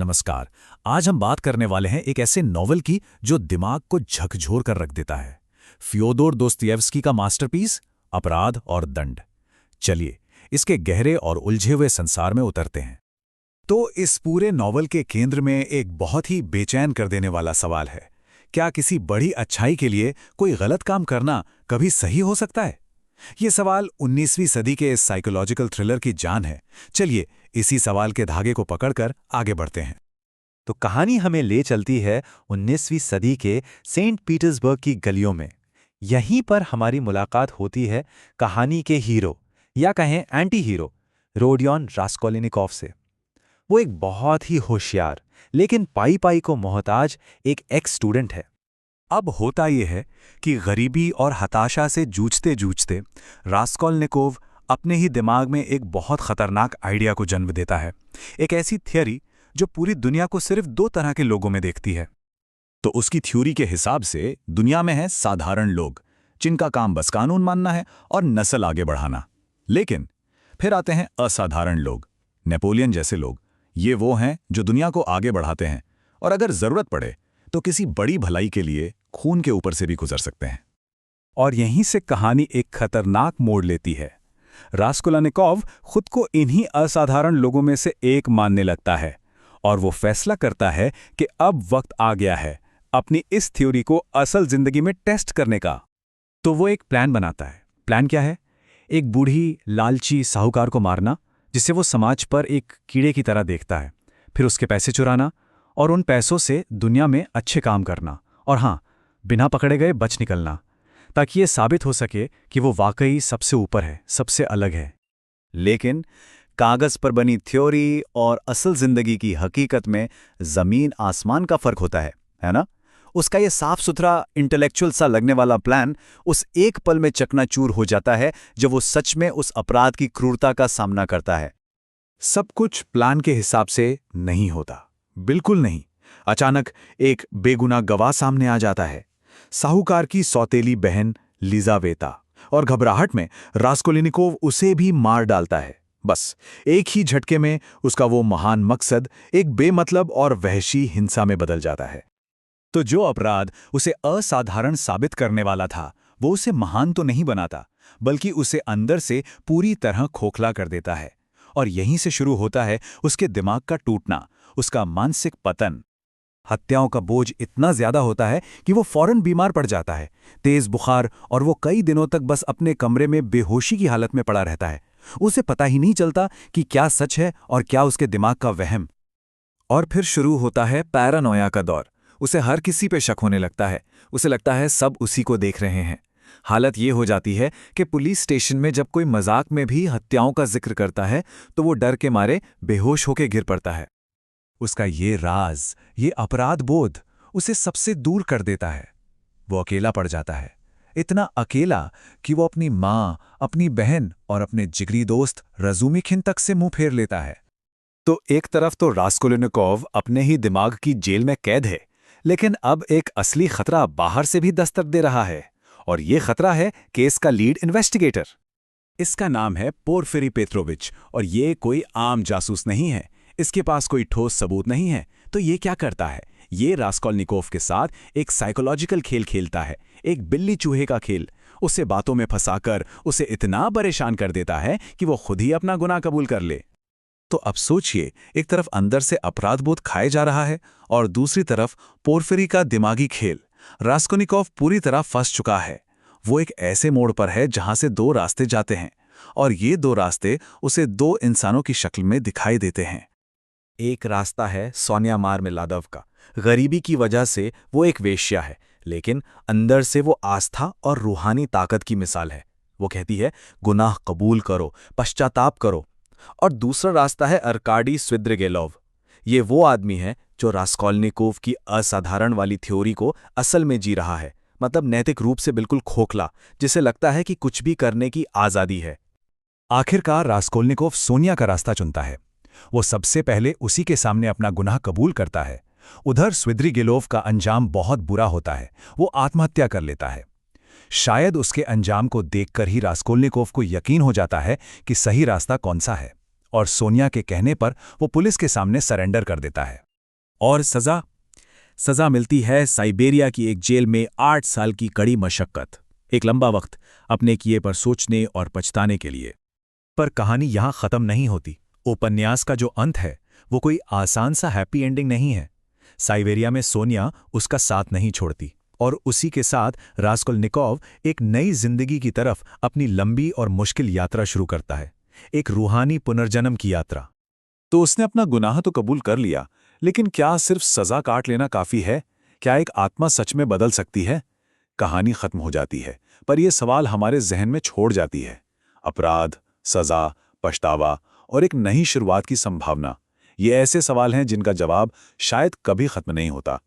नमस्कार। आज हम बात करने वाले हैं एक ऐसे नॉवल की जो दिमाग को झकझोर कर रख देता है। फ्योदोर दोस्तोयेवस्की का मास्टरपीस अपराध और दंड। चलिए इसके गहरे और उलझे हुए संसार में उतरते हैं। तो इस पूरे नॉवल के केंद्र में एक बहुत ही बेचैन कर देने वाला सवाल है, क्या किसी बड़ी अच्छाई के लिए कोई गलत काम करना कभी सही हो सकता है? ये सवाल 19वीं सदी के इस साइकोलॉजिकल थ्रिलर की जान है। चलिए इसी सवाल के धागे को पकड़कर आगे बढ़ते हैं। तो कहानी हमें ले चलती है 19वीं सदी के सेंट पीटर्सबर्ग की गलियों में। यहीं पर हमारी मुलाकात होती है कहानी के हीरो या कहें एंटी हीरो रोडियन रास्कोलिनिकोव से। वो एक बहुत ही होशियार लेकिन पाई पाई को मोहताज एक एक्स स्टूडेंट है। अब होता यह है कि गरीबी और हताशा से जूझते जूझते रास्कोल्निकोव अपने ही दिमाग में एक बहुत खतरनाक आइडिया को जन्म देता है। एक ऐसी थ्योरी जो पूरी दुनिया को सिर्फ दो तरह के लोगों में देखती है। तो उसकी थ्योरी के हिसाब से दुनिया में है साधारण लोग जिनका काम बस कानून मानना है और नस्ल आगे बढ़ाना। लेकिन फिर आते हैं असाधारण लोग, नेपोलियन जैसे लोग। ये वो हैं जो दुनिया को आगे बढ़ाते हैं और अगर जरूरत पड़े तो किसी बड़ी भलाई के लिए खून के ऊपर से भी गुजर सकते हैं। और यहीं से कहानी एक खतरनाक मोड़ लेती है। रास्कोल्निकोव खुद को इन्हीं असाधारण लोगों में से एक मानने लगता है और वो फैसला करता है कि अब वक्त आ गया है अपनी इस थ्योरी को असल जिंदगी में टेस्ट करने का। तो वो एक प्लान बनाता है। प्लान क्या है? एक बूढ़ी लालची साहूकार को मारना जिसे वो समाज पर एक कीड़े की तरह देखता है, फिर उसके पैसे चुराना और उन पैसों से दुनिया में अच्छे काम करना, और हाँ, बिना पकड़े गए बच निकलना, ताकि ये साबित हो सके कि वो वाकई सबसे ऊपर है, सबसे अलग है। लेकिन कागज पर बनी थ्योरी और असल जिंदगी की हकीकत में जमीन आसमान का फर्क होता है ना? उसका ये साफ सुथरा इंटेलेक्चुअल सा लगने वाला प्लान उस एक पल में चकनाचूर हो जाता है जब वो सच में उस अपराध की क्रूरता का सामना करता है। सब कुछ प्लान के हिसाब से नहीं होता, बिल्कुल नहीं। अचानक एक बेगुनाह गवाह सामने आ जाता है, साहूकार की सौतेली बहन लिजावेता, और घबराहट में रास्कोल्निकोव उसे भी मार डालता है। बस एक ही झटके में उसका वो महान मकसद एक बेमतलब और वहशी हिंसा में बदल जाता है। तो जो अपराध उसे असाधारण साबित करने वाला था वो उसे महान तो नहीं बनाता, बल्कि उसे अंदर से पूरी तरह खोखला कर देता है। और यहीं से शुरू होता है उसके दिमाग का टूटना, उसका मानसिक पतन। हत्याओं का बोझ इतना ज्यादा होता है कि वो फौरन बीमार पड़ जाता है, तेज बुखार, और वो कई दिनों तक बस अपने कमरे में बेहोशी की हालत में पड़ा रहता है। उसे पता ही नहीं चलता कि क्या सच है और क्या उसके दिमाग का वहम। और फिर शुरू होता है पैरानोया का दौर। उसे हर किसी पे शक होने लगता है। उसे लगता है सब उसी को देख रहे हैं। हालत ये हो जाती है कि पुलिस स्टेशन में जब कोई मजाक में भी हत्याओं का जिक्र करता है तो वो डर के मारे बेहोश होकर गिर पड़ता है। उसका ये राज, ये अपराध बोध उसे सबसे दूर कर देता है। वो अकेला पड़ जाता है, इतना अकेला कि वो अपनी माँ, अपनी बहन और अपने जिगरी दोस्त रज़ुमिखिन तक से मुंह फेर लेता है। तो एक तरफ तो रास्कोल्निकोव अपने ही दिमाग की जेल में कैद है, लेकिन अब एक असली खतरा बाहर से भी दस्तक दे रहा है, और ये खतरा है केस का लीड इन्वेस्टिगेटर। इसका नाम है पोरफिरी पेट्रोविच, और ये कोई आम जासूस नहीं है। इसके पास कोई ठोस सबूत नहीं है। तो ये क्या करता है? ये रास्कोल्निकोव के साथ एक साइकोलॉजिकल खेल खेलता है, एक बिल्ली चूहे का खेल। उसे बातों में फंसाकर उसे इतना परेशान कर देता है कि वो खुद ही अपना गुनाह कबूल कर ले। तो अब सोचिए, एक तरफ अंदर से अपराधबोध खाए जा रहा है और दूसरी तरफ पोरफिरी का दिमागी खेल। रास्कोल्निकोव पूरी तरह फंस चुका है। वो एक ऐसे मोड़ पर है जहां से दो रास्ते जाते हैं, और ये दो रास्ते उसे दो इंसानों की शक्ल में दिखाई देते हैं। एक रास्ता है सोनिया मार्मेलादोव का। गरीबी की वजह से वो एक वेश्या है, लेकिन अंदर से वो आस्था और रूहानी ताकत की मिसाल है। वो कहती है, गुनाह कबूल करो, पश्चाताप करो। और दूसरा रास्ता है अर्काडी स्विद्रिगेलोव। ये वो आदमी है जो रास्कोल्निकोव की असाधारण वाली थ्योरी को असल में जी रहा है, मतलब नैतिक रूप से बिल्कुल खोखला, जिसे लगता है कि कुछ भी करने की आज़ादी है। आखिरकार रास्कोल्निकोव सोनिया का रास्ता चुनता है। वो सबसे पहले उसी के सामने अपना गुनाह कबूल करता है। उधर स्विद्रिगेलोव का अंजाम बहुत बुरा होता है। वो आत्महत्या कर लेता है। शायद उसके अंजाम को देखकर ही रास्कोल्निकोव को यकीन हो जाता है कि सही रास्ता कौन सा है, और सोनिया के कहने पर वो पुलिस के सामने सरेंडर कर देता है। और सजा? सजा मिलती है साइबेरिया की एक जेल में 8 साल की कड़ी मशक्कत, एक लंबा वक्त अपने किए पर सोचने और पछताने के लिए। पर कहानी यहाँ खत्म नहीं होती। उपन्यास का जो अंत है वो कोई आसान सा हैप्पी एंडिंग नहीं है। साइबेरिया में सोनिया उसका साथ नहीं छोड़ती और उसी के साथ रास्कोल्निकोव एक नई जिंदगी की तरफ अपनी लंबी और मुश्किल यात्रा शुरू करता है, एक रूहानी पुनर्जन्म की यात्रा। तो उसने अपना गुनाह तो कबूल कर लिया, लेकिन क्या सिर्फ सजा काट लेना काफी है? क्या एक आत्मा सच में बदल सकती है? कहानी खत्म हो जाती है, पर यह सवाल हमारे जहन में छोड़ जाती है। अपराध, सजा, पछतावा और एक नई शुरुआत की संभावना, ये ऐसे सवाल हैं जिनका जवाब शायद कभी खत्म नहीं होता।